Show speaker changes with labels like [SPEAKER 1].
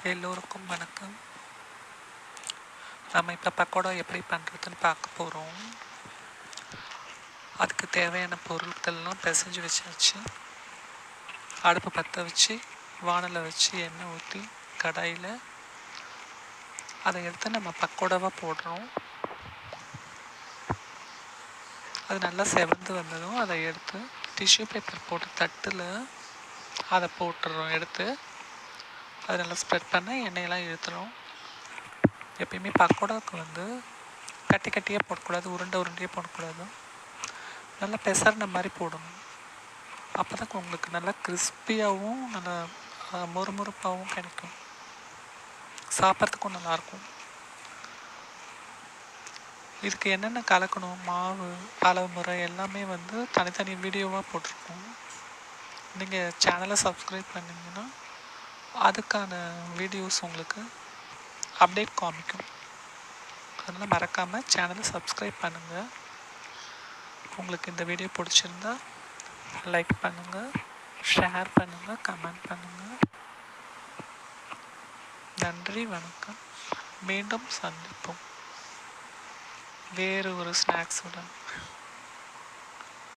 [SPEAKER 1] எல்லோருக்கும் வணக்கம். நம்ம இப்போ பக்கோடா எப்படி பண்ணுறதுன்னு பார்க்க போகிறோம். அதுக்கு தேவையான பொருட்கள்லாம் பிசைஞ்சு வச்சாச்சு. அடுப்பு பற்ற வச்சு வானலை வச்சு எண்ணெய் ஊற்றி கடாயில் அதை எடுத்து நம்ம பக்கோடாவாக போடுறோம். அது நல்லா செவந்து வந்ததும் அதை எடுத்து டிஷ்யூ பேப்பர் போட்டு தட்டில் அதை போட்டுடுறோம். எடுத்து அதை நல்லா ஸ்ப்ரெட் பண்ண எண்ணெயெல்லாம் இழுத்துறோம். எப்பயுமே பக்கோடாவுக்கு கட்டி கட்டியாக போடக்கூடாது, உருண்டையாக போடக்கூடாது. நல்லா பெசறின மாதிரி போடணும். அப்போ தான் உங்களுக்கு நல்லா கிறிஸ்பியாகவும் நல்லா மொறுமொறுப்பாகவும் கிடைக்கும். சாப்பிட்றதுக்கும் நல்லாயிருக்கும். இதுக்கு என்னென்ன கலக்கணும், மாவு அளவு முறை எல்லாமே தனித்தனி வீடியோவாக போட்டிருக்கோம். நீங்கள் சேனலை சப்ஸ்கிரைப் பண்ணிங்கன்னா அதுக்கான வீடியோஸ் உங்களுக்கு அப்டேட் காமிக்கும். அதனால் மறக்காமல் சேனலை சப்ஸ்கிரைப் பண்ணுங்கள். உங்களுக்கு இந்த வீடியோ பிடிச்சிருந்தா லைக் பண்ணுங்கள், ஷேர் பண்ணுங்கள், கமெண்ட் பண்ணுங்கள். நன்றி, வணக்கம். மீண்டும் சந்திப்போம் வேறு ஒரு ஸ்நாக்ஸுடன்.